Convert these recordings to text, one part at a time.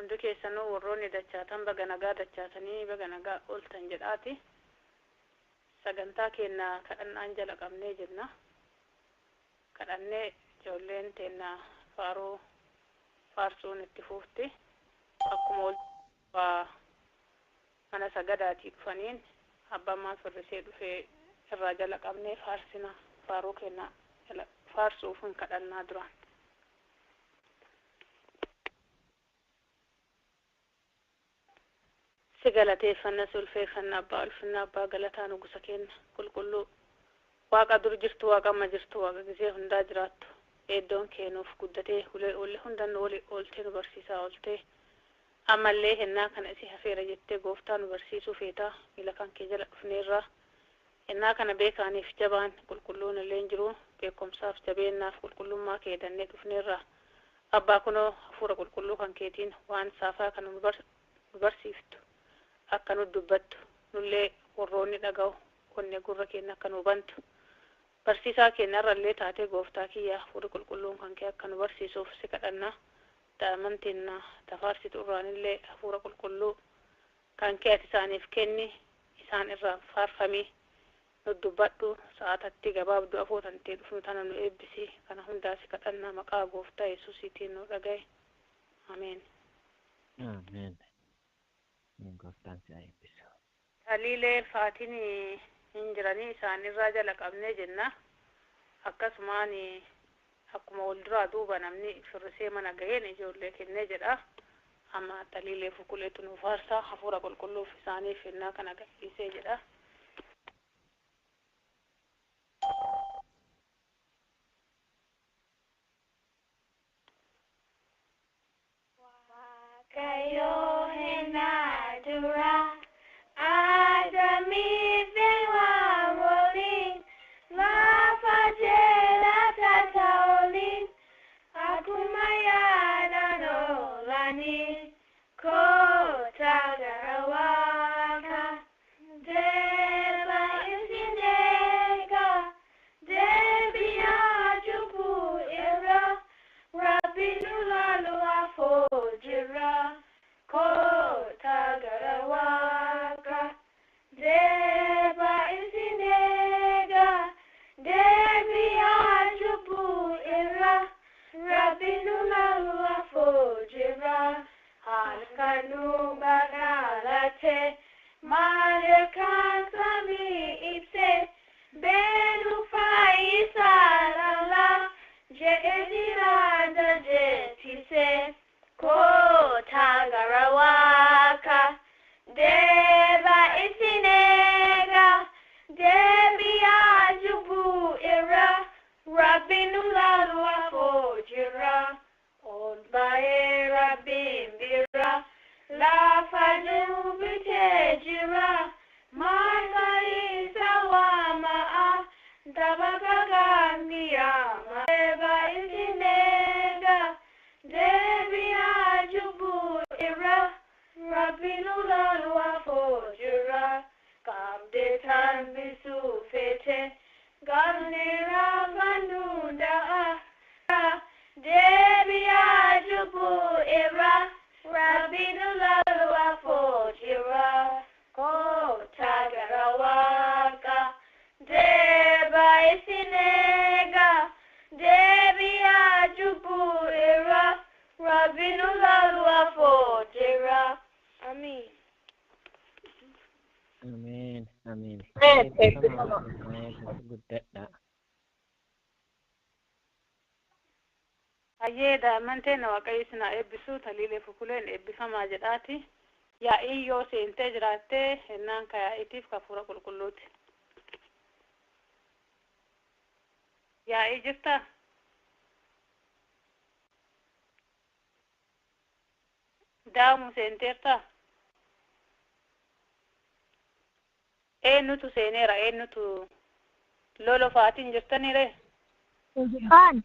hundi keessanuu warroonni dachaatan baga nagaa dachaatanii baga nagaa ooltan jedhaati. Sagantaa keenya kadhannaan jala qabnee jenna. Kadhannee ijoolleen teenya faarsuun itti fuufti. Akkuma mana sagadaatii dhufaniin abbaan maan firrisee dhufee irraa jala qabnee faarsina faaruu keenya faarsuuf hin kadhannaa duraan. Si galateeffanna sulfeeffanna abbaa ulfinna abbaa galataa nugusa keenya qulqulluu waaqa dur jirtu waaqa amma jirtu waaqa gisee hundaa jiraattu eeddoon keenuuf guddatee ulee hundan ooltee nu barsiisaa ooltee ammallee hennaa kana isi hafeera jettee gooftaa nu barsiisuu feetaa miila kan kee jala dhufneerraa hennaa kana beekaaniif jabaan qulqulluun illee hin jiru beekumsaaf jabeennaaf qulqullummaa kee dannee dhufneerraa abbaa kunoo hafuura qulqulluu kan keetiin waan saafaa kan nu barsiiftu akka nu dubbattu nullee warroonni dhaga'u onne gurra keenya akka nu bantu barsiisaa keenyarrallee taatee gooftaa kiyyaa hafuura qulqulluun kan kee akka nu barsiisuuf si kadhannaa daamantiin tafaarsitu irraanillee hafuura qulqulluu kan kee ati isaaniif kenni isaan irraa faarfamii nu dubbadhu sa'aatatti gabaabduu afootantee dhufnu tana nu eebbisi kana hundaa si kadhannaa maqaa gooftaa yesuusiitiin nu dhagaye ameen. Ameen. Gooftaan si eebbisu. Taliilee faatiin hin jiranii isaanirraa jala qabnee jenna akkasumaan akkuma wal duraa duuba namni firrisee mana gaheen ijoollee kennee jedha amma taliilee fukuleetu nu faarsaa hafuura qulqulluuf isaaniif hennaa kana agarsiisee jedha. Waaqayyo hennaa dura Adamiif waan waliin lafa jala tataa'oliin akkuma yaadaan oolanii koota gara waaqa deeba isin eegaa deebi'aa cubbuu irraa rabbiin nu laalu afoo jira koota gara waaqa deeba isin eegaa deebi'aa cubbuu irraa rabbiin nu laalu afoo jira halkan nu bagaalate malkaan samii ibse beenu fayyisaa lallaa jedhe jiraata jettise koota gara waaqa deeba isin eegaa deebi'aa cubbuu irraa rabbiin nu laalu afoo jira ol ba'ee rabbiin bira lafa jiru bitee jira maqaan isaa waama'a dabaka gaambiyaama deeba isin eegaa deebi'aa cubbuu irraa rabbiin nu laalu afoo jira qabdee tambisuu feete gamni raafaan hunda'a deebi'aa cubbuu irraa rabbiin nu laalu afoo jira koota gara waaqa deeba isin eegaa deebi'aa cubbuu irraa rabbiin nu laalu afoo jira. Amiin. Ameen. Ameen. Guddadha. Hayyee daamanteen waaqayyo isin haa eebbisu taliilee fukuleen eebbifamaa jedhaati yaa'ii yoo seentee jiraattee hennaan ka yaa'iitiif hafuura qulqulluuti. Yaa'ii jirta? Daamu seenteerta? Eenyutu seeneera eenyutu lolofaatiin jirtanire? Kaan.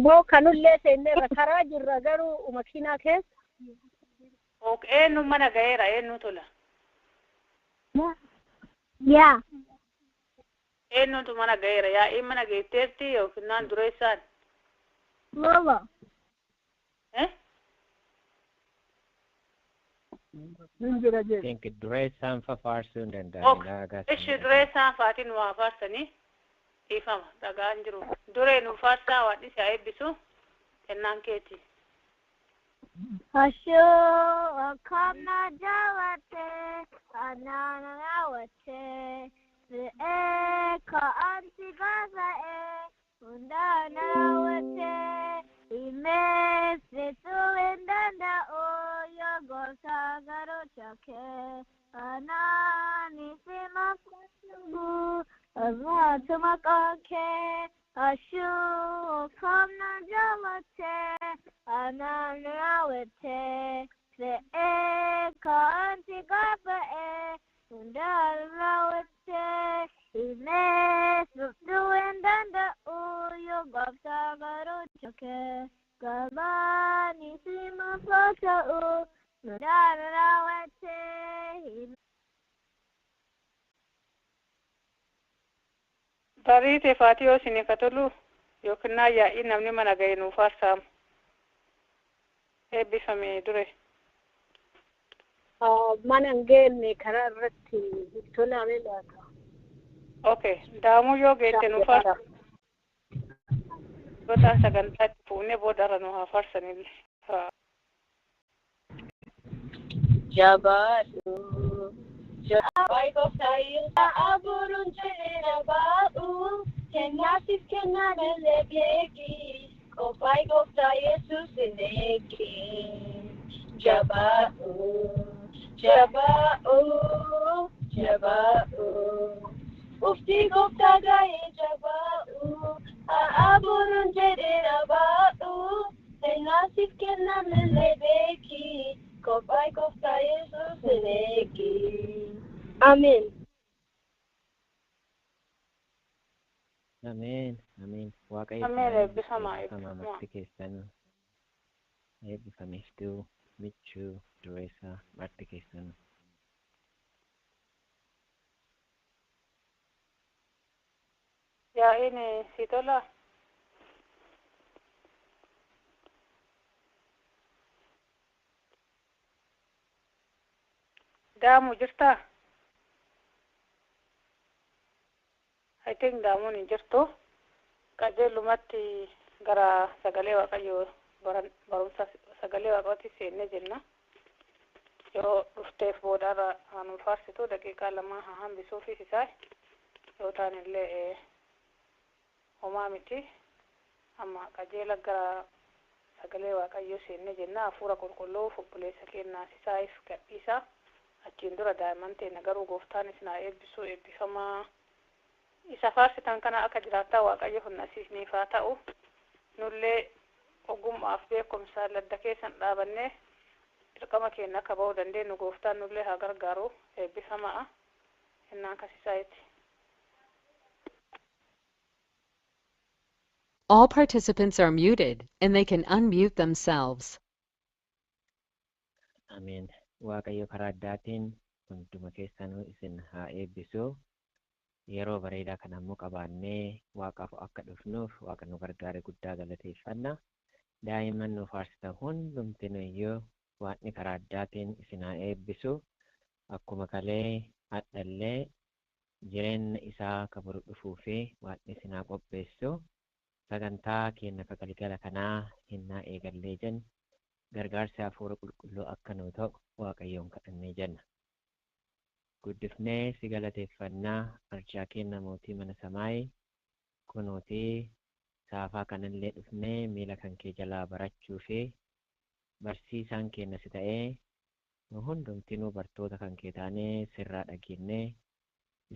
Boo kanullee seeneera karaa jirra garuu makiinaa keessa. Eenyu mana gaheera eenyu tola? Yaa. Eenyutu mana gaheera yaa'iin mana geetteerti yookiin naan dureessaan? Mama. Ninjira jedhe. Think dureessaan fafaarsuu hin danda'amin Ok, dhagaa ishi duree isaan faatiin waa faarsanii dhiifama dhagaan jiru. Duree nu faarsaa waan isa eebbisu kennaan keeti. Hasho kamna jawate anana nawate ka anti gaza undana nawate imes tu endanda o yogo sagaro chake anani sima kubu azma tumakake Hashu kamna jawate ananawete ka anti gaba undalawete imes duendanda uyo gafta garo chake gabani sima fata undalawete Bariite faatiyoo isin katolu yookiin yaa'ii namni mana ga'e nu faarsaamu. Eebbifame dure. Mana hin geenne karaa irratti tolame laata. Okay, daamuu yoo geesse nu faarsa. Gotaan sagantaatti fuunee boodarra nu haa faarsanillee. Jabaadhu. Jabaiko sayilta aburun jedhera baa'u. Kenyaatiif kennaadhalee beeki. Qofaiko Yesus ineeki. Jabaadhu. Jabaadhu. Jabaadhu. Ufti gooftaa gaa'ee jabaadhu. Aburun jedhera baa'u. Kenyaatiif kennaadhalee beeki. Qofaiko Yesus ineeki. Amen. Ameen. Waaqayyo Ameen, eebbifamaa, eebbifamaa marti keessan eebbifameeftuu michuu dureessaa marti keessan. Yaa'iin si tola. Daamuu jirtaa? I think daamuun hin jirtu. Qajeelumatti gara sagalee waaqayyoo barumsa sagalee waaqayyooti seennee jenna. Yoo dhufteef boodarra nu faarsitu daqiiqaa lama haa hambisuufi Sisay. Yoo taanillee homaa miti. Amma qajeela gara sagalee waaqayyoo seennee jenna. Hafuura qulqulluu obboleessa keenyaa Sisayiif gadhiisa. Achiin dura daa'imman teenya garuu gooftaan isin haa eebbisu eebbifamaa. Isa faarsitan kana akka jiraattaa waaqayyo hunnasiisniif haa ta'u. Nullee ogummaaf beekumsa ladda keessan dhaabannee dirqama keenya akka ba'uu dandeenyu gooftaan nullee haa gargaaru eebbifamaa. Innaan kasisaayiti. All participants are muted and they can unmute themselves. Ameen. Waaqayyo karaa addaatiin hunduma keessanuu isin haa eebbisu. Yeroo bareedaa kana immoo qabaannee waaqaaf akka dhufnuuf waaqa nu gargaare guddaa galateeffanna. Daa'imman nu faarsitan hundumtinuyyuu waaqni karaa addaatiin isin haa eebbisu. Akkuma kalee hadhallee jireenya isaa kaburu dhufuu fi waaqni isin haa qopheessu. Sagantaa keenya galgala kanaa hinnaa eegallee jenna. Gargaarsi hafuura qulqulluu akka nu ta'u waaqayyoon kadhannee jenna. Guddifnee si galateeffannaa arjaa keenya mootii mana samaayii kunuutii saafaa kanallee dhufnee miila kan kee jalaa barachuu fi barsiisaan keenya si ta'ee nu hundumtinuu bartoota kan kee taanee sirraa dhageenyee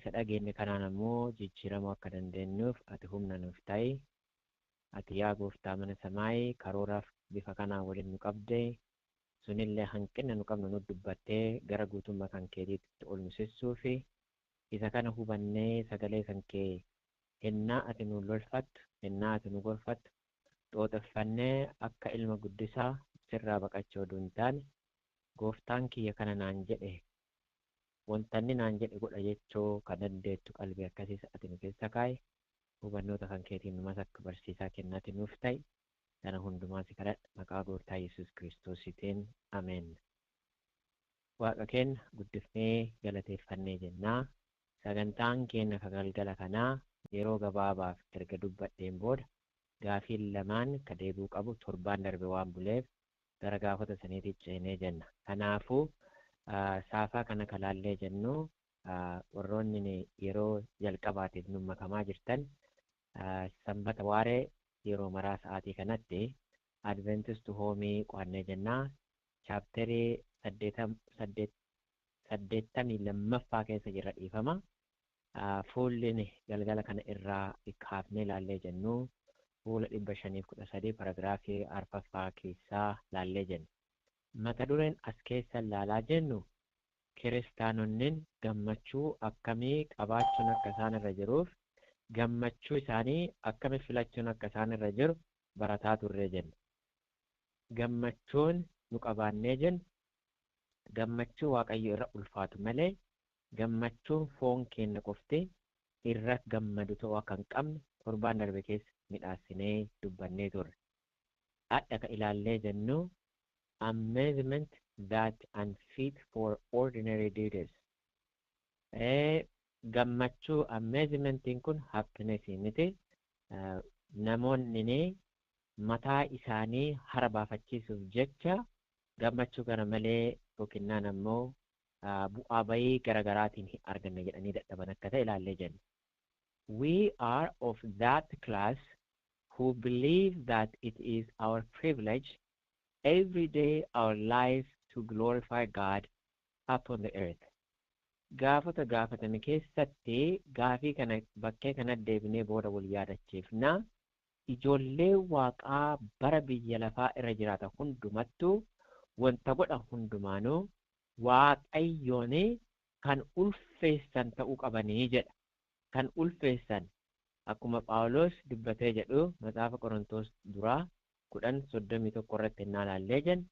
isa dhageenye kanaan ammoo jijjiiramuu akka dandeenyuuf ati humna nuuf ta'i. Ati yaa gooftaa mana samaayii karooraaf bifa kanaan waliin nu qabdee sunillee hanqina nu qabnu nu dubbattee gara guutummaa kan keetiitti ol nu sissuu fi isa kana hubannee sagalee kan kee hennaa ati nu lolfattu hennaa ati nu gorfattu xooxeffannee akka ilma guddisaa sirraa baqachuu oduu hin taane gooftaan kiyya kana naan jedhe wantanni naan jedhe godha jechuu kan dandeettu qalbii akkasiis ati nu keessa kaa'e hubannoota kan keetiin numas akka barsiisaa kennaati nuuf ta'i. Kana hundumaa si kadhadha maqaa gooftaa Yesuus Kiristoosiitiin ameen. Waaqa keenya guddifnee galateeffannee jennaa. Sagantaan keenya galgala kanaa yeroo gabaabaaf erga dubbadheen booda gaafiin lamaan ka deebuu qabu torbaan darbe waan buleef gara gaafota saniitti ceenee jenna. Kanaafuu saafaa kana kalaallee jennu warroonni yeroo jalqabaatiif nu makamaa jirtan sanbata waaree yeroo maraa sa'aatii kanatti Adventist hoomii qo'annee jennaa. Chaapterii 82 keessa jirra dhiifama. Fuulli galgala kana irraa kaafnee laallee jennu fuula 513 paraagiraafii 4ffaa keessaa laallee jenna. Mata dureen as keessa laalaa jennu kiristaanonni gammachuu akkamii qabaachuun akka isaan irra jiruuf gammachuu isaanii akkamii filachuun akka isaan irra jiru barataa turree jenna. Gammachuun nu qabaannee jennu gammachuu waaqayyo irra ulfaatu malee gammachuun foon keenya qofti irra gammadu ta'uu akka hin qabne torbaan darbe keessa midhaasinee dubbannee turre. Adda ka ilaallee jennu amazement that unfit for ordinary duties. Gammachuu amazementiin kun happiness miti. Namoonni mataa isaanii hara baafachiisuuf jecha gammachuu kana malee yookiin ammoo bu'aa bayii garaagaraatiin hin arganne jedhanii dadhaban akka ta'e ilaallee jenna. We are of that class who believe that it is our privilege every day our lives to glorify God upon the earth. Gaafatame keessatti gaafii kana bakkee kana deebinee booda wal yaadachiifna. Ijoollee waaqaa bara biyya lafaa irra jiraata hundumattuu wanta godha hundumaanuu waaqayyoon kan ulfeessan ta'uu qabanii jedha. Kan ulfeessan akkuma Phaawulos dubbatee jedhu Maxaafa Qorontos duraa 10:31 irratti ilaallee jenna.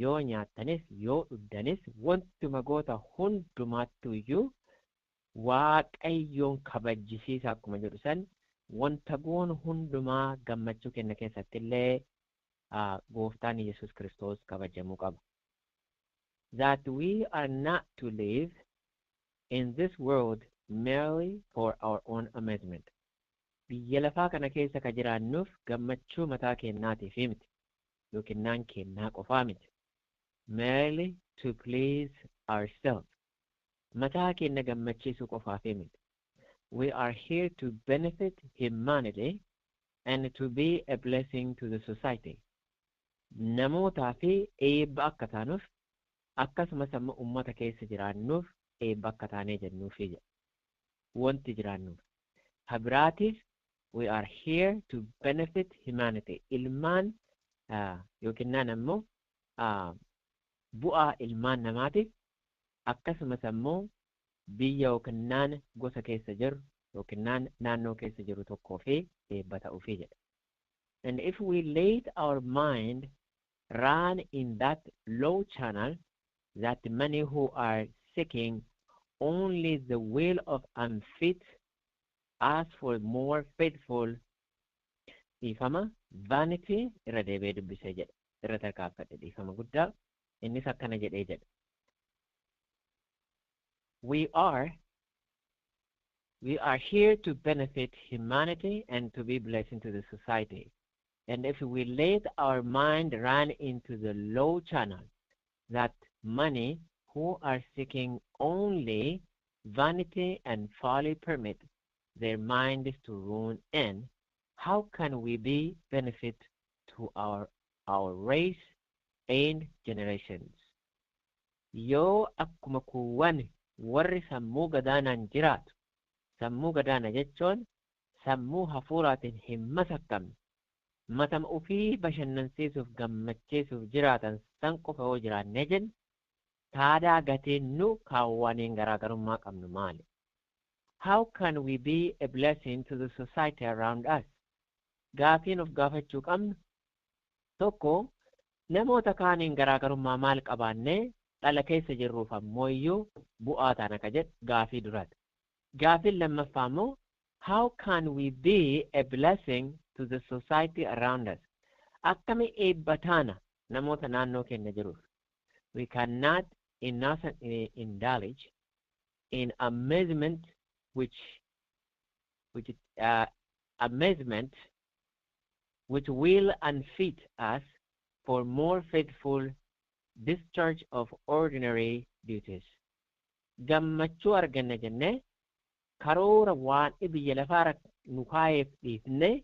Yoo nyaattanis yoo dhugdanis wantuma goota hundumaattuu iyyuu waaqayyoon kabajjisiisa akkuma jedhu san wanta goon hundumaa gammachuu kenna keessatti illee gooftaan Yesuus Kiristoos kabajamuu qaba. That we are not to live in this world merely for our own amazement. Biyya lafaa kana keessa ka jiraannuuf gammachuu mataa keenyaatiif miti yookiin keenyaa qofaa miti. Merely to please ourselves. Mataa keenya gammachiisuu qofaaf miti. We are here to benefit humanity and to be a blessing to the society. Namootaa fi eebba akka taanuuf akkasumas ammoo uummata keessa jiraannuuf eebba akka taanee jennuufi jedha. Wanti jiraannuuf. Habiraatiif we are here to benefit humanity. Ilmaan yookiin ammoo bu'aa ilmaan namaatiif akkasumas ammoo biyya yookiin gosa keessa jiru yookiin naannoo keessa jiru tokkoo fi eebba ta'uufi jedha. And if we let our mind run in that low channel, that many who are seeking only the will of unfit ask for more faithful dhiifama vanity irra deebi'ee dubbisee jedha. Irra tarkaanfadhe dhiifama guddaa innis akkana jedhee jedha. We are here to benefit humanity and to be blessing to the society. And if we let our mind run into the low channel, that many who are seeking only vanity and folly permit their minds to run in, how can we be benefit to our race and generations? Yo akkuma kuwwan warri sammuu gadaanaan jiraatu. Sammuu gadaana jechuun sammuu hafuuraatiin hin masakkamne. Matama ofii bashannansiisuuf gammachiisuuf jiraatan san qofa yoo jiraannee jennu taadaa gatiin nu kaawwaniin garaagarummaa qabnu maali? How can we be a blessing to the society around us? Gaafiin of gaafachuu qabnu tokko namoota kaaniin garaagarummaa maal qabaannee dhala keessa jirruuf ammoo iyyuu bu'aa taana ka jedhu gaafii duraati. Gaafiin lammaffaa immoo how can we be a blessing to the society around us? Akkami eebba taana namoota naannoo keenya jiruuf. We cannot indulge in amazement, which amazement which will unfit us for more faithful discharge of ordinary duties. Gammachuu arganna jenne karoora waan biyya lafaara nu kaayeef dhiifne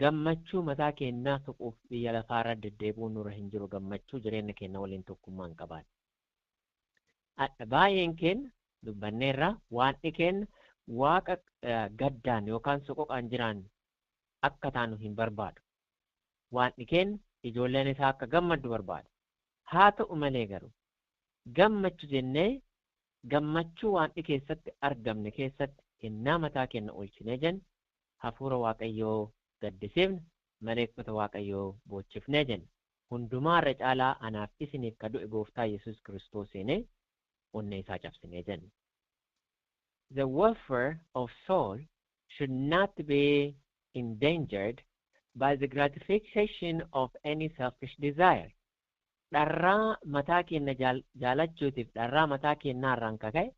gammachuu mataa keenyaa tuquuf biyya lafaara deddeebi'uu nurra hin jiru. Gammachuu jireenya keenya waliin tokkummaa hin qaban. Adda baay'een keenya dubbanneerra waan keenya waaqa gaddaan yookaan soqoqaan jiraan akka taanu hin barbaadu. Waan keenya ijoolleen isaa akka gammaddu barbaada. Haa ta'u malee garuu gammachuu jennee gammachuu waan keessatti argamne keessatti hinnaa mataa keenya olchinee jenna hafuura waaqayyoo gaddisiifne maleekota waaqayyoo boochifnee jenna. Hundumaarra caalaa anaaf isiniif ka du'e gooftaa Yesuus Kiristoosiin onnee isaa cabsinee jenna. The welfare of soul should not be endangered by the gratification of any selfish desire. Dharraa mataa keenya jaalachuutiif dharraa mataa keenyaarraan kaka'e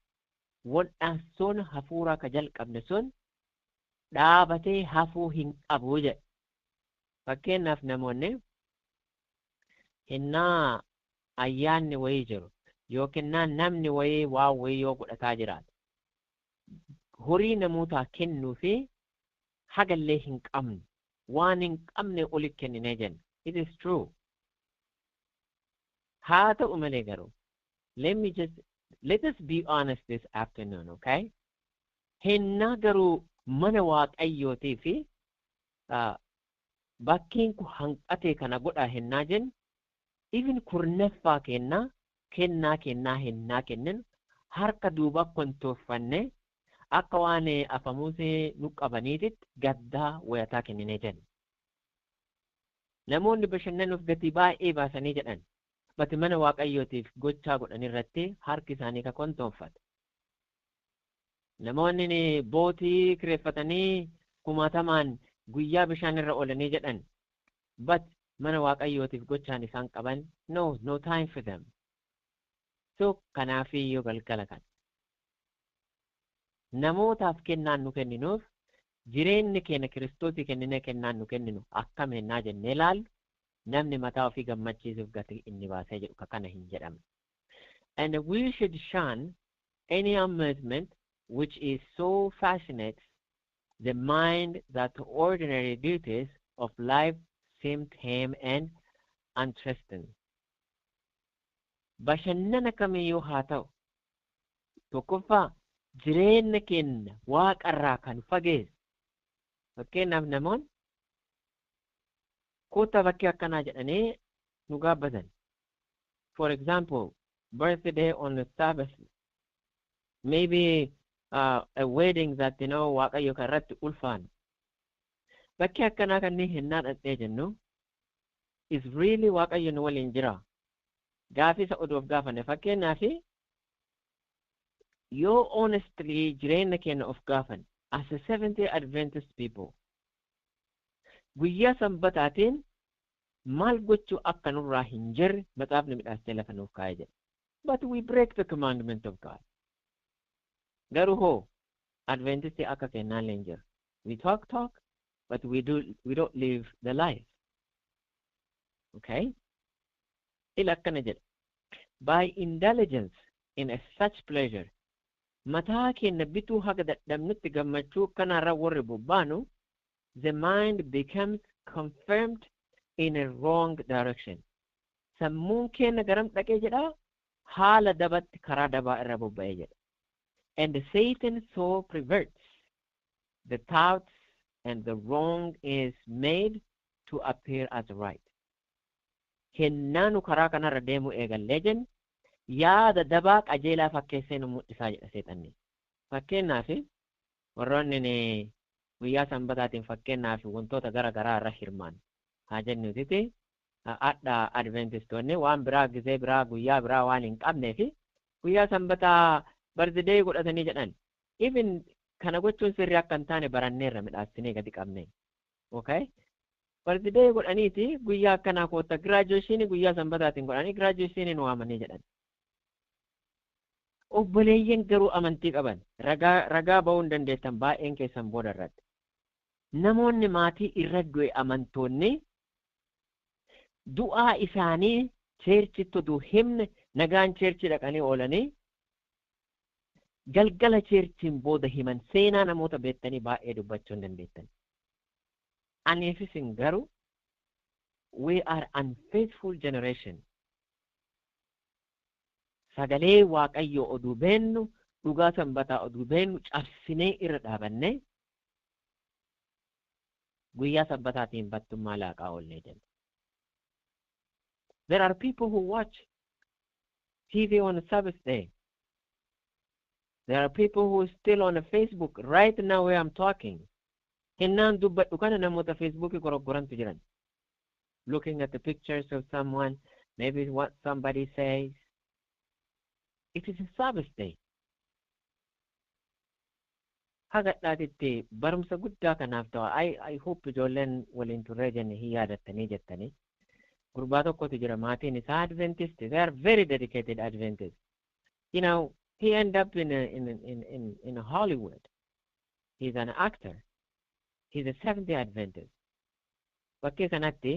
waldhaan sun hafuura ka jalqabne sun dhaabatee hafuu hin qabu jedhe. Fakkeenyaaf namoonni hinnaa ayyaanni wayii jiru yookiin namni wayii waa wayii yoo godhataa jiraate horii namootaa kennuu fi hagallee hin qabne waan hin qabne oli kenninee jenna. It is true. Haa ta'u malee garuu let us be honest this afternoon, okay? Hinnaa garuu mana waaqayyootii fi bakkeen kun hanqatee kana godhaa hinnaa jennu even kurnaffaa kennaa hinnaa kennin harka duuba kontooffanne akka waan afamuusee nu qabaniititti gaddaa wayataa kenninee jenna. Namoonni bashannanuuf gatii baay'ee baasanii jedhan bati mana waaqayyootiif gochaa godhan irratti harki isaanii ka kontoonfata. Namoonni bootii kireeffatanii kumaatamaan guyyaa bishaan irra oolanii jedhan but mana waaqayyootiif gochaan isaan qaban no time for them. So kanaafiyyuu galgala kan namootaaf kennaan nu kenninuuf jireenyi keenya Kiristoosii kenninee kennaan nu kenninu akkam hennaa jennee ilaallu namni mataa ofii gammachiisuuf gatii inni baasee jedhu kana hin jedhamne. And we should shun any amusement which is so fascinates the mind that the ordinary duties of life seem tame and interesting. Bashannana kamiyyuu haa ta'u tokkoffaa jireenya keenya waaqarraa kan fageessu. Fakkeenyaaf namoonni kutaa bakkee akkanaa jedhanii nu gaabbatan. For example, birthday on the Sabbath, maybe a wedding that waaqayyo irratti ulfaanu. Bakkee akkanaa kanneen hinnaa dhadhee jennu is really waaqayyo nu waliin jira. Gaafisa odoof gaafanne fakkeenyaaf yoo honestly jireenya keenya of gaafan as a Seventh-day Adventist people guyyaa sanbataatiin maal gochuu akka nurraa hin jirre matsaafni midhaastee lafa nuuf kaa'ee jedha. But we break the commandment of God. Garuu hoo Adventistii akka kennaan leen jira. We talk but we don't live the life. Okay? Il akkana jedha. By indulgence in such pleasure mataa keenya bituu haga dadhabnutti gammachuu kanarra warri bobbaanu the mind becomes confirmed in a wrong direction. Sammuun keenya garam dhaqee jedha haala dabatti karaa dabaa irra bobba'ee jedha. And Satan so perverts the thoughts and the wrong is made to appear as right. Hennaanu karaa kanarra deemuu eegallee jenna yaada dabaa qajeelaa fakkeessee nu mul'isaa jedha seexanni. Fakkeenyaaf warroonni guyyaa sanbataatiin fakkeenyaaf wantoota gara garaa irra hirmaan haa jennuutiti adda adventistoonni waan biraa gizee biraa guyyaa biraa waan hin qabneef guyyaa sanbataa birthday godhatanii jedhan. Even kana gochuun sirrii akka hin taane baranneerra midhaassinee gadi qabne. Okay? Birthday godhaniiti guyyaa akkanaa koota graduation guyyaa sanbataatiin godhanii graduation nu waamanii jedhan. obboleeyyan garuu amantii qaban ragaa ba'uu hin dandeettan baay'een keessan booda irratti namoonni maatii irra du'e amantoonni du'aa isaanii cheerchitti oduu himne nagaan cheerchi dhaqanii oolanii galgala cheerchiin booda himan seenaa namoota beektanii baay'ee dubbachuu hin dandeettan. Aniifis hin garuu we are unfaithful generation. Sagalee waaqayyoo oduu beennu dhugaa sanbataa oduu beennu cabsinee irra dhaabannee guyyaa sanbataatiin battummaa laaqaa oollee jenna. There are people who watch TV on a Sabbath day. There are people who are still on a Facebook right now where I'm talking. Hinnaan dubbadhu kana namoota Facebook goroggorantu jiran. Looking at the pictures of someone, maybe what somebody says. It is a Sabbath day. Hagadhaatitti barumsa guddaa kanaaf ta'a. I hope ijoolleen waliin turree jenne hin yaadattanii jettanii. Gurbaa tokkotu jira maatiin isaa Adventist. They are very dedicated Adventists. You know, he ended up in Hollywood. He's an actor. He's a Seventh-day Adventist. Bakkee kanatti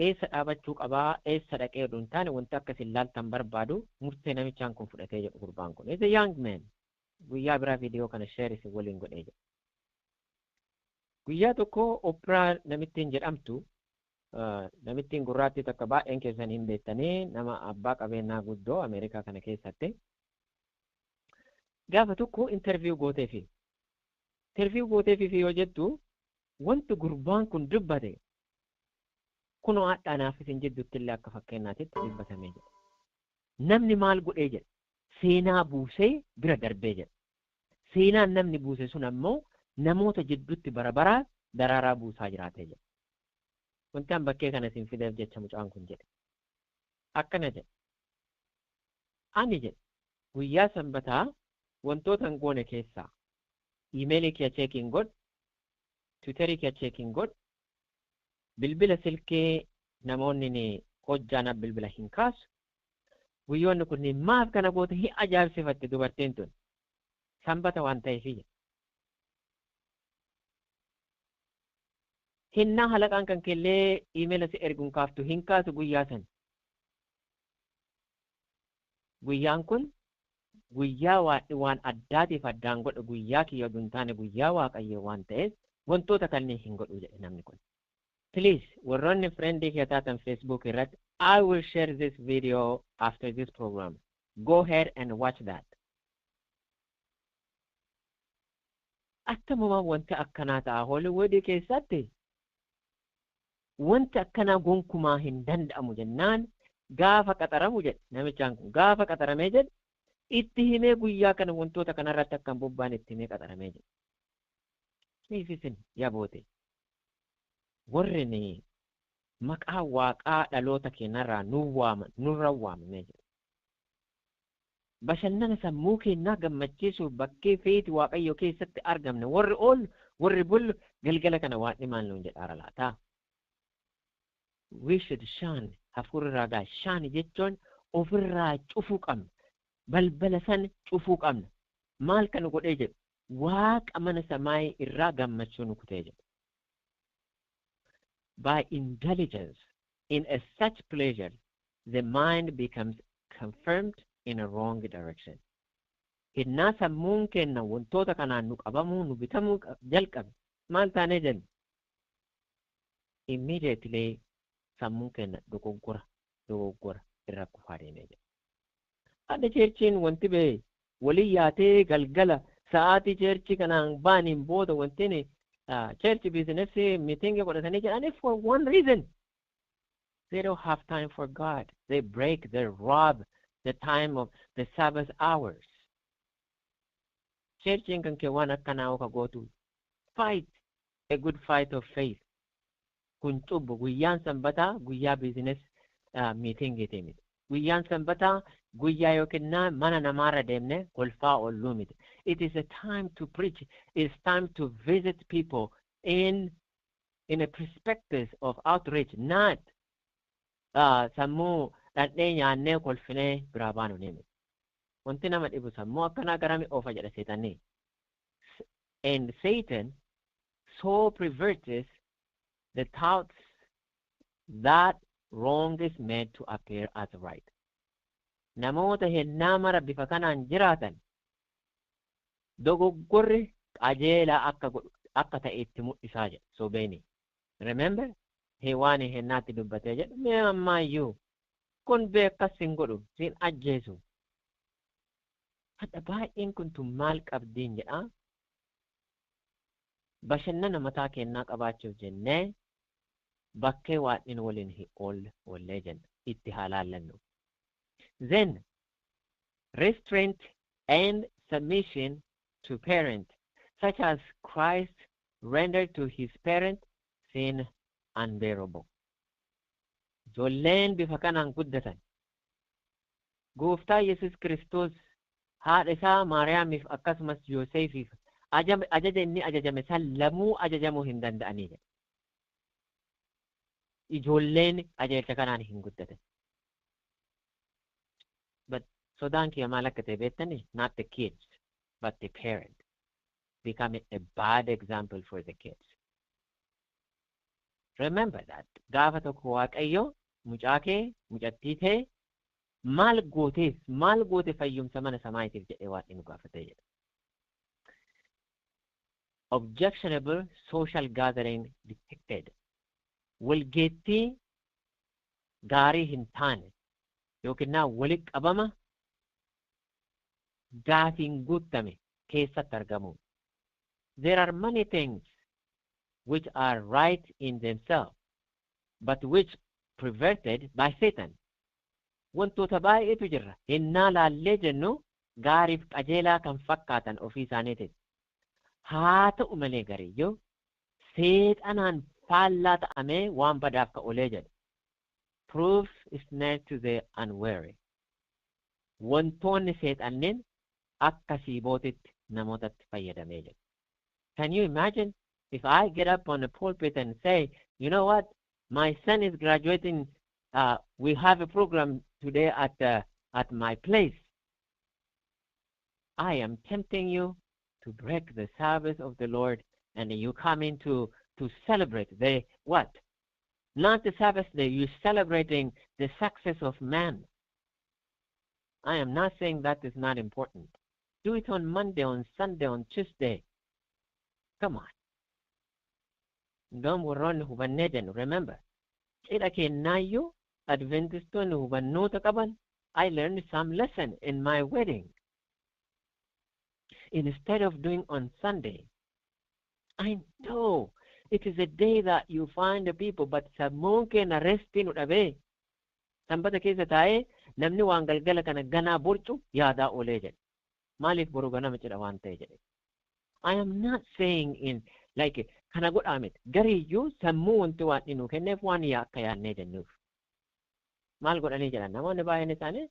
eessa dhaabachuu qabaa eessa dhaqee oduu hin taane wanta akkasin laaltan barbaadu murtee namichaan kun fudhatee jedhu gurbaan kun. He's a young man. Guyyaa biraa viidiyoo kana sheeris waliin godhee jedhu. Guyyaa tokko Oprah namittiin jedhamtu namittiin gurraattii takka baay'een keessan hin beektanii nama abbaa qabeenyaa guddoo Ameerikaa kana keessatti gaafa tokko interview gooteefi. Interview gooteefi yoo jettu wanti gurbaan kun dubbate kunoo haadhaanaaf isin jidduutti illee akka fakkeenyaatitti dubbatamee jira. Namni maal godhee jedha? Seenaa buusee bira darbee jedha. Seenaan namni buuse sun ammoo namoota jidduutti bara baraa daraaraa buusaa jiraatee jedha. Wanti an bakkee kana isin fideef jecha mucaan kun jedhe. Akkana jedha. Ani jedha guyyaa sanbataa wantoota hin goone keessaa iimeelii kee cheekiin godh, tiwiitarii kee cheekiin godh, bilbila silkee namoonni hojjaanaaf bilbila hin kaasu. Guyyoonni kunniin maaf kana goota hin ajaa'ibsiifatte dubartiin tun sanbata waan ta'eefi. Hinnaa halaqaan kan kellee iimeela si erguun kaaftu hin kaasu guyyaa san. Guyyaan kun guyyaa waan addaatiif addaan godha guyyaa kiyya oduu hin taane guyyaa waaqayyoo waan ta'eef wantoota kanneen hin godhu jedhe namni kun. Please, warroonni friendii kee taatan Facebook irratti I will share this video after this program. Go ahead and watch that. Attamuma wanti akkanaa ta'a Hollywood keessatti wanti akkanaa gonkumaa hin danda'amu jennaan gaafa qaxaramu jedhe namichaan kun gaafa qaxaramee jedhe itti himee guyyaa kana wantoota kanarratti akkan bobbaan itti himee qaxaramee jedhe. Niifisin yaboote warri maqaa waaqaa dhaloota keenyarraa nurra waamamee jedhe. Bashannana sammuu keenyaa gammachiisuuf bakkee feeti waaqayyo keessatti argamne warri oolu warri bullu galgala kana waan dhimaan nuun jedhaara laataa. We should shine hafuurraa gaa shine jechuun ofirraa cufuu qabna. Balbala san cufuu qabna. Maal kan godhee jedhu waaqa mana samaayii irraa gammachuu nu kutee jedhu. By intelligence, in a such pleasure, the mind becomes confirmed in a wrong direction. Hinnaa sammuun kenna wantoota kanaan nu qabamuu nu bitamuu jalqabe maal taanee jenna? Immediately sammuun kenna dogoggora irra kufaa deemee jedha. Adda cheerchiin wanti bee walii yaatee galgala sa'aatii cheerchi kanaan baaniin booda wanti church business meeting godhatanii jedhanii for one reason. They don't have time for God. They break, they rob the time of the Sabbath hours. Churching kan kee waan akkanaa oka gootu fight a good fight of faith. Kun cubbu guyyaan sanbataa guyyaa business meeting ite miti. Guyyaan sanbataa guyyaa yookiin mana namaarra deemne kolfaa olluu miti. It is a time to preach. It's time to visit people in a perspective of outreach, not sammuu dhadhee nyaannee kolfinee biraa baanu nimi. wanti nama dhibu sammuu akkanaa garami oofa jedha seexanni. And Satan so perverts the thoughts that wrong is meant to appear as right. Namoota hennaa mara bifa kanaan jiraatan dogoggorri qajeelaa akka ta'e itti mul'isaa jedha sobeeni. Remember? Waan hennaatti dubbatee jedhu mee ammaayyuu kun beekas hin godhu siin ajjeesu. Hadha baay'een kun tun maal qabdiin jedha. Bashannana mataa kennaa qabaachuuf jennee bakkee waan inni waliin hin oollee jenna itti halaallannu. Then restraint and submission to parent, such as Christ rendered to his parent, sin unbearable. Ijoolleen bifa kanaan guddatan gooftaa Yesus Kiristoos haadha isaa Maariyaamiif akkasumas Yoosefiif ajaja inni ajajame san lamuu ajajamuu hin danda'anii jedha. Ijoolleen ajaja kanaan hin guddatan. But sodaan kiyya maal akka ta'e beektanii? Not the kids, but the parent becoming a bad example for the kids. Remember that. Gaafa tokko Waaqayyo mucaa kee, mucattii ta'e maal goote fayyumsa mana samaayitiif jedhee waan inni gaafatee jedha. Objectionable social gathering detected. Walgeettii gaarii hin taane yookiin walitti qabama gaafiin guutame keessatti argamu. There are many things which are right in themselves, but which perverted by Satan. Wantoota baay'eetu jira. Hennaa laallee jennu gaariif qajeelaa kan fakkaatan ofii isaaniitiin. Haa ta'u malee gariyyoo seexanaan faallaa ta'amee waan badaaf ka'olee jedha. Proves snare to the unwary. Wantoonni seexanneen akka siibootitti namootatti fayyadamee jedha. Can you imagine if I get up on the pulpit and say, you know what, my son is graduating, we have a program today at my place. I am tempting you to break the Sabbath of the Lord, and you come in to celebrate the what? Not the Sabbath day, you're celebrating the success of man. I am not saying that is not important. Do it on Monday, on Sunday, on Tuesday. Come on. Don't run hubaneden. Remember, ila kennayo Adventistone hubannota qaban. I learned some lesson in my wedding. Instead of doing on Sunday, I know it is a day that you find the people, but sammuun keenya restiin udhabee sanbata keessa taa'ee namni waan galgala kana ganaa borcu yaadaa oolee jedhe. Maaliif boru ganama jedha waan ta'e jedhe. I am not saying in like kana godhaa miti. Gariiyyuu sammuu wanti waan dhinu kenneef waan akka yaadnee jennuuf. Maal godhanii jedhan namoonni baay'een isaanii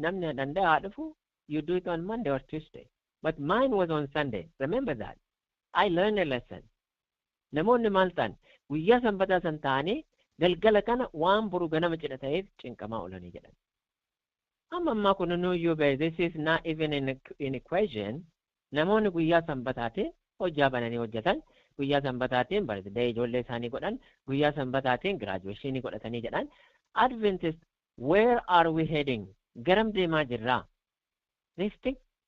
namni danda'a haa dhufu, you do it on Monday or Tuesday. But mine was on Sunday. Remember that. I learned a lesson. Namoonni maal ta'an guyyaa sanbataa san ta'anii galgala kana waan boru ganama jedha ta'eef cinqamaa oolanii jedhan. Amma kun nuyyuu bahe, this is not even in equation. Namoonni guyyaa sanbataatiin hojjaa bananii hojjetan, guyyaa sanbataatiin birthday ijoollee isaanii godhan, guyyaa sanbataatiin graduation godhatanii jedhan. Adventist, where are we heading? Garam deemaa jirraa?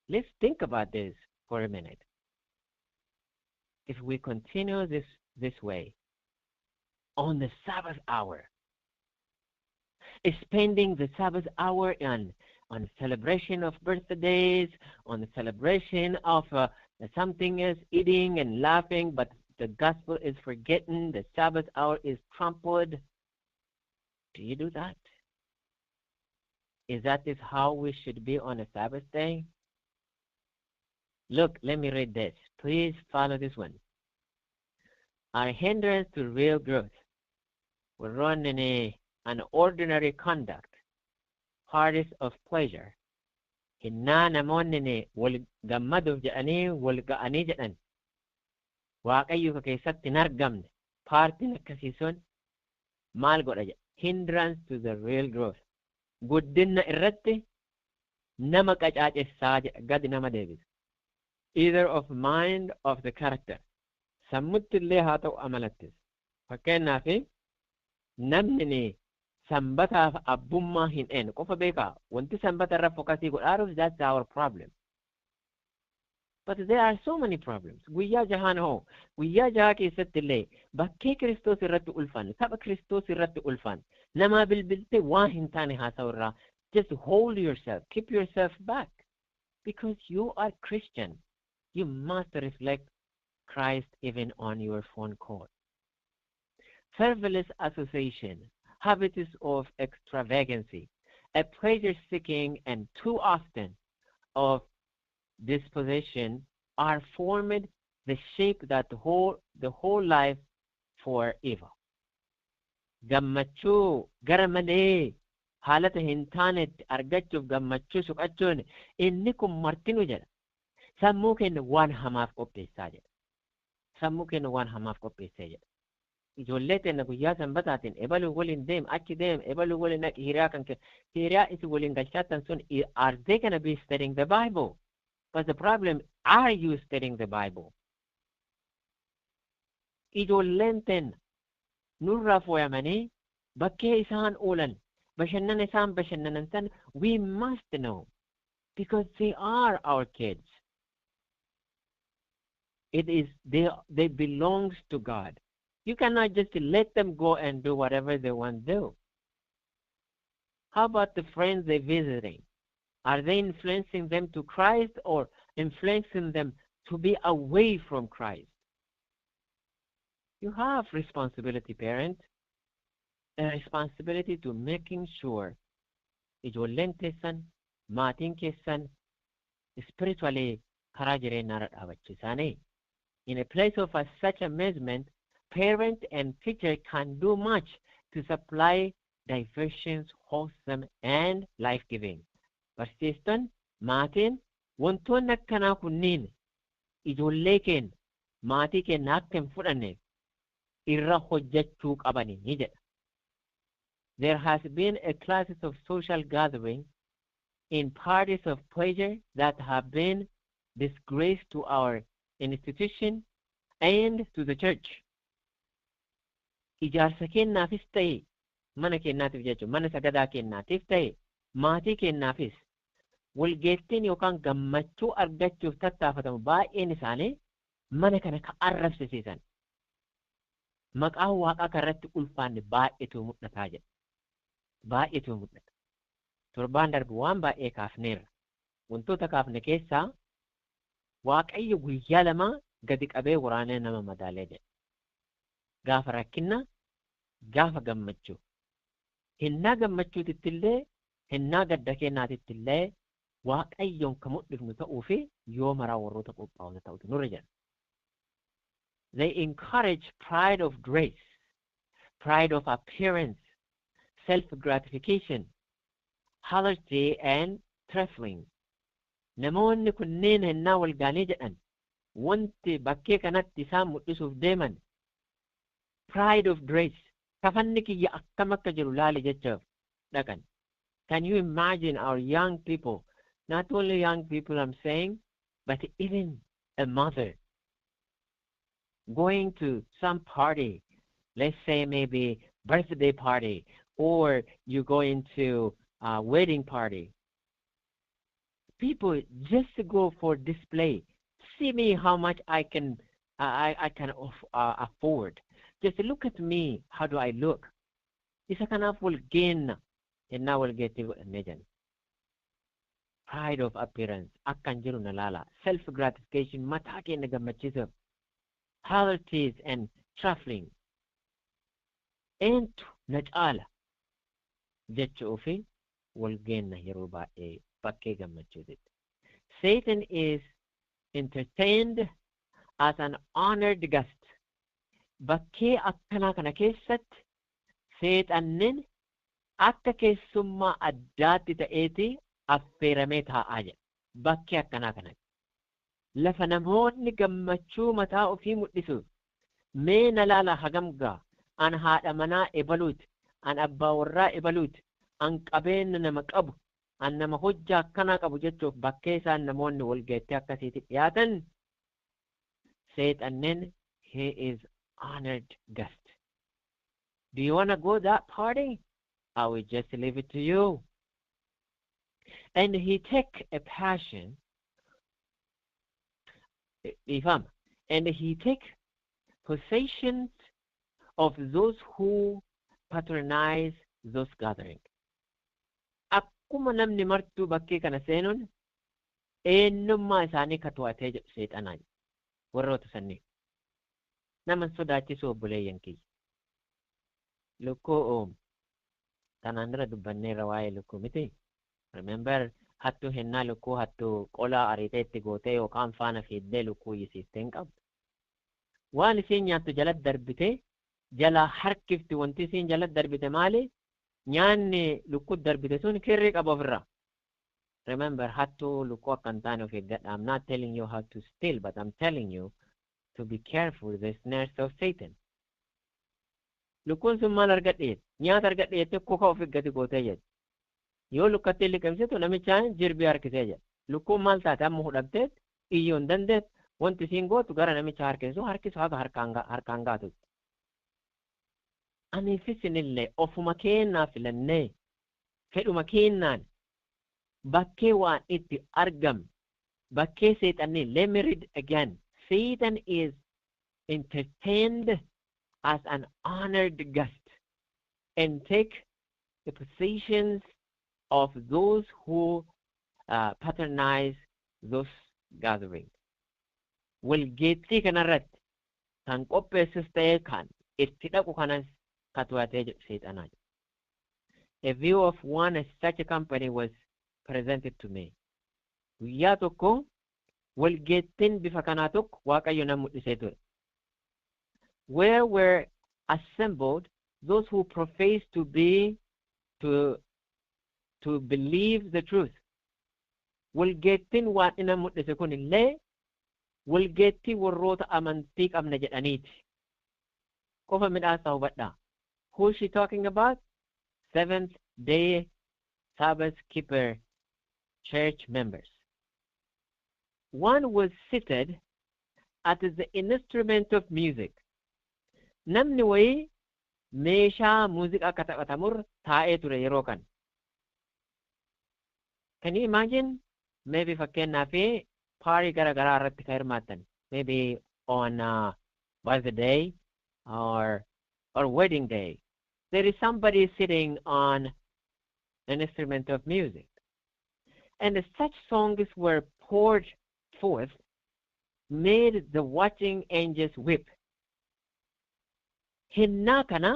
Let's think about this for a minute. If we continue this way, on the Sabbath hour, spending the Sabbath hour on celebration of birthdays, on the celebration of something else, eating and laughing, but the gospel is forgotten, the Sabbath hour is trampled. Do you do that? Is that how we should be on a Sabbath day? Look, let me read this. Please follow this one. Our hindrance to real growth will run in an ordinary conduct, hardest of pleasure. Hinna namoonni wal gammaduuf jedhanii wal ga'anii jedhan Waaqayyo ka keessatti hin argamne paartiin akkasii sun maal godha jedha? Hindrance to the real growth. Guddina irratti nama qacaacessaa jedha gadi nama deebisa. Either of mind of the character. Sammutti illee haa ta'u amalattis. Fakkeenyaaf namni sanbataaf abbummaa hin eenne qofa beekaa wanti sanbata irra fokasii godhaaruuf that's our problem. But there are so many problems. Guyyaa jahaan hoo guyyaa jahaa keessatti illee bakkee Kiristoos irratti ulfan tapha Kiristoos irratti ulfan namaa bilbilte waan hin taane haasa'u irraa just hold yourself, keep yourself back because you are Christian. You must reflect Christ even on your phone call. Frivolous association, habits of extravagancy, a pleasure-seeking and too often of disposition are formed the shape that the whole life for evil. Gammachuu gara malee haalata hin taanetti argachuuf gammachuu suqachuun inni kun martinu jedha. Sammuu keenya waan hamaaf qopheessaa jedha. Sammuu keenya waan hamaaf qopheessaa jedha. Ijoollee teenya guyyaa sanbataatiin ebaluu waliin deem achi deem ebaluu waliin naqi hiriyaa kan hiriyaa isi waliin galchaatan sun are they gonna be studying the Bible? But the problem, are you studying the Bible? Ijoolleen teenya nurraa fooyamanii bakkee isaan oolan bashannana isaan bashannanan san we must know because they are our kids. It is they belongs to God. You cannot just let them go and do whatever they want to do. How about the friends they're visiting? Are they influencing them to Christ or influencing them to be away from Christ? You have responsibility, parent. A responsibility to making sure ijoolleen teessan, maatiin keessan spiritually karaa jireenyaa dhaabachiisaanii. In a place of such amazement, parent and teacher can do much to supply diversions, wholesome and life-giving. Barsiiston, maatiin, wantoonni akkanaa kunniin ijoollee keenya, maatii keenya akka hin fudhanneef irra hojjechuu qabani ni jedha. There has been a classes of social gathering in parties of pleasure that have been disgrace to our institution and to the church. Ijaarsa kennaafis ta'e mana kennaatiif jechuun mana sagadaa kennaatiif ta'e maatii kennaafis walgeettiin yookaan gammachuu argachuuf tattaafatamu baay'een isaanii mana kana ka arrabsisiisan maqaa waaqaa kanarratti ulfaanne baay'eetu mul'ataa jedha. Baay'eetu mul'ata. Torbaan darbe waan baay'ee kaafneerra. Wantoota kaafne keessaa Waaqayyo guyyaa lama gadi qabee waraanee nama madaalee jedha. Gaafa rakkinna, gaafa gammachuu. Hinnaa gammachuutitti illee, hinnaa gadda kennaatitti illee Waaqayyoon kan mul'ifnu ta'uu fi yoo maraa warroota qophaa'ota ta'utu nurra jira. They encourage pride of grace, pride of appearance, self-gratification, harlotry and trifling. Namoonni kunneen hinnaa walgaanii jedhan wanti bakkee kanatti isaan mul'isuuf deeman pride of grace kafanni kiyya akkam akka jiru laali jechaaf dhaqan. Can you imagine our young people, not only young people I'm saying, but even a mother going to some party, let's say maybe birthday party, or you go into a wedding party. People just go for display. See me how much I can afford. Just look at me. How do I look? Isa kanaaf wal geenna ennaa wal geetti godhanne. Pride of appearance akkan jiru na laala. Self gratification mataa keenya gammachiisuuf. Harloties and trifling. Eentu na caala jechuu fi wal geenna yeroo baay'ee bakkee gammachuutitti. Satan is entertained as an honored guest. Bakkee akkanaa kana keessatti seexannin akka keessummaa addaatti ta'eeti affeeramee taa'aa jedha. Bakkee akkanaa kanatti. Lafa namoonni gammachuu mataa ofii mul'isuuf mee na laala hagam gaa an haadha manaa ebaluuti, an abbaa warraa ebaluuti, an qabeenya nama qabu, an nama hojjaa akkanaa qabu jechuuf bakkee isaan namoonni wal geettee akkasiitti dhiyaatan seexanneen he is honored guest. Do you want to go that party? I will just leave it to you. And he take a passion, and he take possessions of those who patronize those gatherings. Akkuma namni martuu bakkee kana seenuun eenyummaa isaanii katuwatee jedhu seexanaa warroota sannii. Naman sodaachisu obboleeyyan kiyya. Lukkuu tanaan dura dubbanneerra waa'ee lukkuu miti. Remember hattuu hennaa lukkuu hattuu qolaa ariitee itti gootee yookaan faana fiiddee lukkuu yisiistee hin qabdu. Waan isiin nyaattu jalatti darbitee jalaa harkifti wanti isiin jalatti darbite maali? Nyaanni lukkuu darbite sun kirrii qaba ofirraa. Remember hattuu lukkuu akka hin taane of eeggadha. I'm not telling you how to steal, but I'm telling you to be careful with the snares of Satan. Lukkuun sun maal argadheet? Nyaata argadheette koka of eeggati gootee jedhe. Yoo lukkatti liqimsitu namichaan jirbii harkisee jedhe. Lukkuun maal taate amma hudhabteet iyyoo hin dandeet wanti isiin gootu gara namicha harkisu haga harkaan gaatutti. Aniifis inillee ofuma keennaa filannee fedhuma keennaan bakkee waan itti argamne bakkee seexannee let me read again. Satan is entertained as an honored guest and take the possessions of those who patronize those gatherings. Walgeettii kanarratti kan qopheessus ta'ee kan itti dhaqu kanas katuwatee jedhu seexanaa. A view of one such a company was presented to me. Guyyaa tokko walgeettiin bifa kanaa tokko Waaqayyo nan mul'isee ture. Where were assembled those who profess to believe the truth. Walgeettiin waan ina mul'ise kun illee walgeettii warroota amantii qabna jedhaniiti. Qofa midhaasaa hubadhaa. Who is she talking about? Seventh Day Sabbath Keeper church members. One was seated at the instrument of music. Namni wayii meeshaa muuziqaa akka taphatamur taa'ee ture yeroo kan. Can you imagine? Maybe fakkeenyaaf party gara garaa irratti kan hirmaattan. Maybe on birthday or wedding day. There is somebody sitting on an instrument of music. And such songs were poured forth, made the watching angels weep. Hennaa kana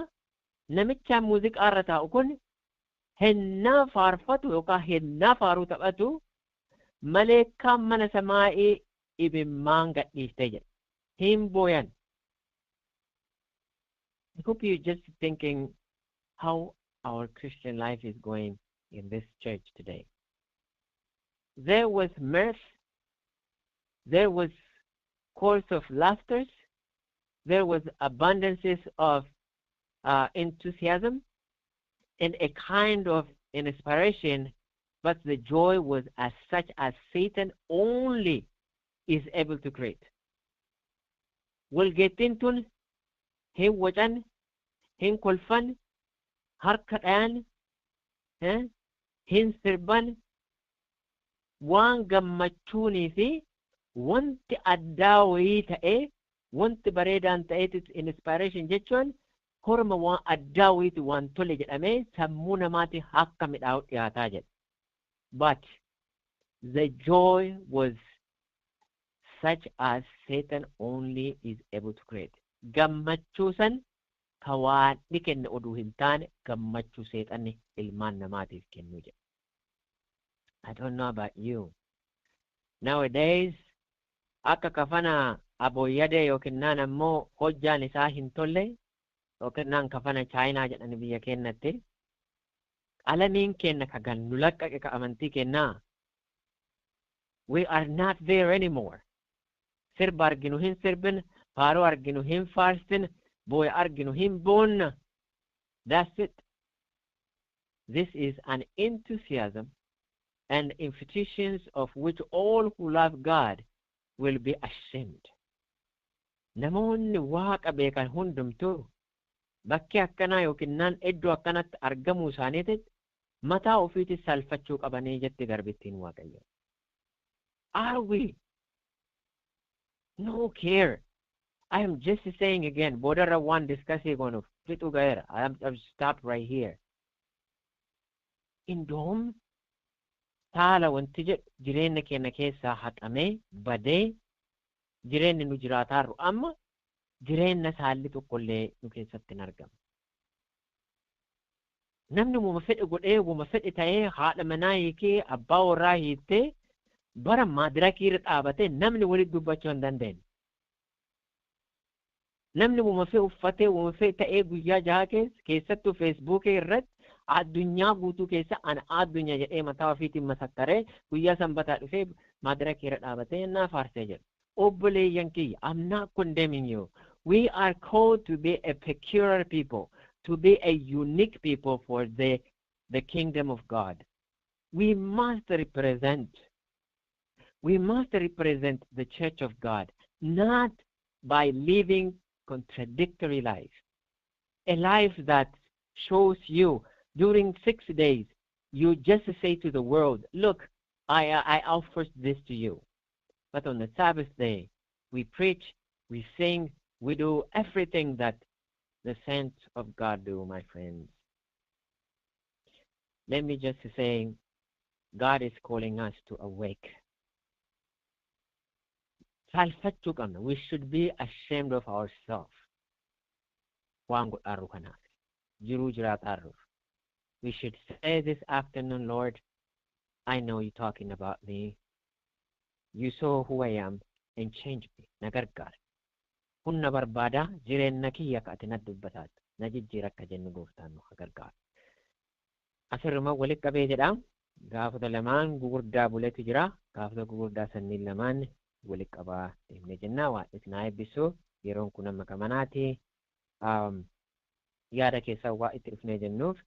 namicha muuziqaa irra taa'u kun hennaa faarfatu yookaan hennaa faaruu taphatu maleekkaan mana samaa'ii imimmaan gadhiistee jedha. Hin booyan. I hope you're just thinking how our Christian life is going in this church today. There was mirth, there was chorus of laughter, there was abundances of enthusiasm and a kind of inspiration, but the joy was as such as Satan only is able to create. Walgeettiin tun hin wacan, hin kolfan, harka dhayan, hin sirban, waan gammachuunii fi wanti addaa wayii ta'ee wanti bareedaan ta'eetis inspiration jechuun horma waan addaa wayiiti waan tole jedhamee sammuu namaati akka midhaa'u dhiyaataa jedha. But the joy was such as Satan only is able to create. Gammachuu san ka waan ni kenne oduu hin taane gammachuu seexanni ilmaan namaatiif kennu jedha. I don't know about you. Nowadays, akka kafana aboyyade yookiin naan ammoo hojjaan isaa hin tolle yookiin naan kafana chaayinaa jedhani biyya kennatti qalamiin kenna ka gannu laqqaqe ka amantii kennaa. We are not there anymore. Sirba arginu hin sirbin, faaruu arginu hin faarsin, booya arginu hin boonna. That's it. This is an enthusiasm and institutions of which all who love God will be ashamed. Namoonni waaqa beekan hundumtuu bakki akkanaa yookiin naan iddoo akkanatti argamuu isaaniitti mataa ofiitti salfachuu qabanii jetti garbittiin Waaqayyo. Are we? No care. I am just saying again, Bodara one discussing on Fitu Gaera. I've stopped right here. In Dome, Tala wanti jireenya keenya keessaa haqamee badee jireenyi nu jiraataarru amma jireenya saalli tokkollee nu keessatti hin argamu. Namni uumama fedhe godhee uumama fedhe ta'ee haadha manaa hiikee abbaa warraa hiittee bara maadirakii irra dhaabatee namni walitti dubbachuu hin dandeenye. Namni uumama fedhe uffatee uumama fedhe ta'ee guyyaa jaha keessattuu feesbuukii irratti addunyaa guutuu keessa ana addunyaa jedhee mataa ofiitiin masakkaree guyyaa sanbataa dhufee maadirakii irra dhaabatee naaf aarsee jedhu. Obboleeyyan kiyya, I'm not condemning you. We are called to be a peculiar people, to be a unique people for the kingdom of God. We must represent the church of God, not by living contradictory life. A life that shows you during 6 days, you just say to the world, look, I offer this to you. But on the Sabbath day, we preach, we sing, we do everything that the saints of God do, my friends. Let me just say, God is calling us to awake. We should be ashamed of ourselves. We should say this afternoon, Lord, I know you're talking about me. You saw who I am and changed me. Nagargar. Hunna barbada jireenya kiyya ka ati na dubbataat. Na jijjiira akka jennu gooftaan nu gargaara. Asirruma walitti qabee jedha. Gaafota lamaan gugurdaa buletu jira. Gaafota gugurdaa sanniin lamaan walitti qabaa deemnee jennaa. Waan isin haa eebbisu. Yeroon kun amma kamanaati. Yaada keessaa waa itti dhufnee jennuuf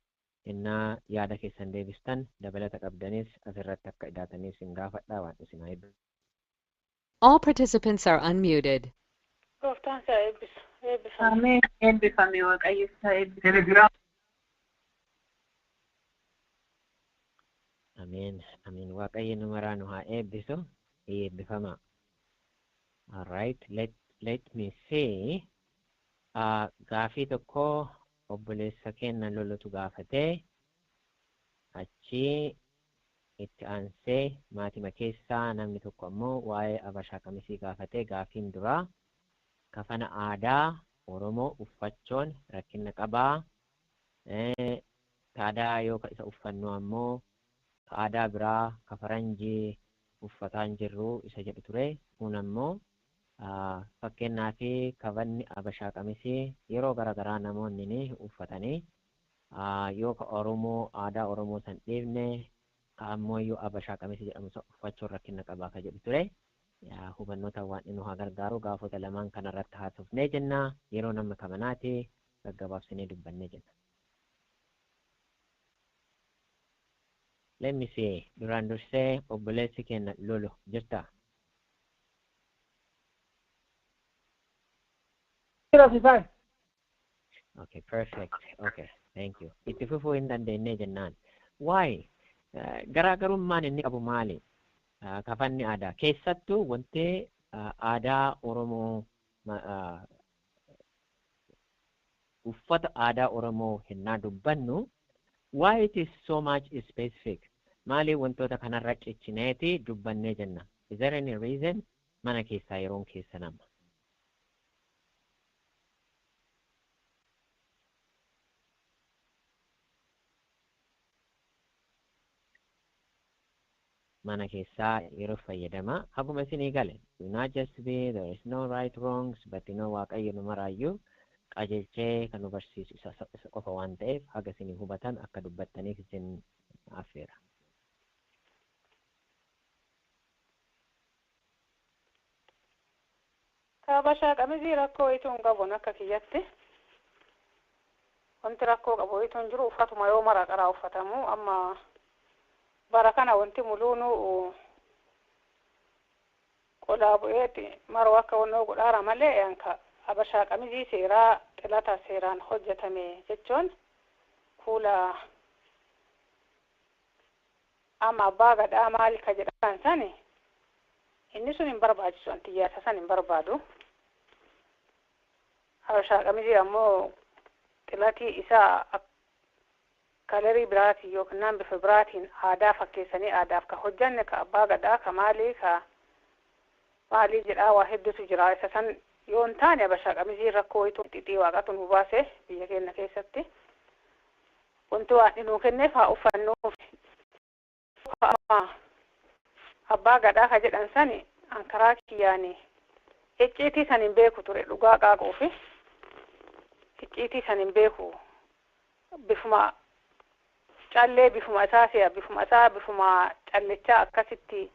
innaa yaada keessan deebistan dabalata qabdanis asirratti akka hidhaatanis hin gaafadhaa waan isin haa eebbisu. All participants are unmuted. Amen. Eebbifame Waaqayyo isaa eebbifame. Amen. Amen. Waaqayyo nu maraa nu haa eebbisu. Eebbifama. All right. Let me say. Gaafii tokko obboleessa keenya lolutu gaafatee achi itti aansee maatima keessaa namni tokko ammoo waa'ee abashaa kamisii gaafatee gaafiin duraa kafana aadaa Oromoo uffachuun rakkina qabaa. Aadaa yoo isa uffannu ammoo aadaa biraa ka faranjii uffataan jirru isa jedhu ture. Kun ammoo fakkeenyaaf kafanni abashaa kamisii yeroo garaagaraa namoonni ni uffatanii yoo ka Oromoo aadaa Oromoo san dhiifne ka ammoo yoo abashaa kamisii jedhamu uffachuun rakkina qabaa ka jedhu ture. Hubannoota waan inni nu haa gargaaru gaafota lamaan kanarratti haasofnee jenna. Yeroo nama kamanaati gaggabaabsinee dubbannee jenna. Let me see. Duraan dursee obboleessi keenya lolu jirta. Okay, perfect. Okay, thank you. Itti fufuu hin dandeenye jennaan. Why? Garaagarummaan inni qabu maali? Kafanni aadaa keessattuu wanti aadaa Oromoo uffata aadaa Oromoo hinnaa dubbannu why it is so much specific? Maali wantoota kanarra ciccineeti dubbannee jenna? Is there any reason? Mana keessaa yeroon keessa nama. Mana keessaa yeroo fayyadama haguma isinii gale. Do not just be, there is no right wrongs, but you know Waaqayyo nu maraayyuu qajeelchee kan nu barsiisu isa qofa waan ta'eef haga isinii hubatan akka dubbattaniif isin affeera. Abashaa kamisii rakkoo ituun qabuun akka kiyyatti wanti rakkoo qabu ituun jiru uffatuma yoo mara qaraa uffatamu amma barakana wanti muluunu qodaa bu'eeti maroo akka wannoo godhaara malee anka habashaa qamizii seeraa xilata seeraan hojjetame jechuun kuula amma abbaa gadaa maal ka jedhan sani inni sun hin barbaachisu antiyyaasa san hin barbaadu. Habashaa qamizii ammoo xilatii isaa kalerii biraatii yookiin bifa biraatiin aadaa fakkeessanii aadaaf ka hojjanne ka abbaa gadaa ka maalii jedhaa waa hedduutu jira. Isa san yoo hin taane habashaa qamizii rakkoo wayituu xixii waaqatu nu baase biyya keenya keessatti wanti waan nuu kenneef haa uffannuuf. Abbaa gadaa ka jedhan sani ankaraa kiyyaanii icciitii san hin beeku ture dhugaa qaaquufi icciitii san hin beeku bifuma callee bifuma bifuma callechaa akkasitti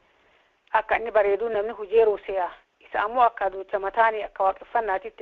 akka inni bareeduu namni hujeeruu se'a isa ammoo akka duucha mataanii akka waaqeffannaatitti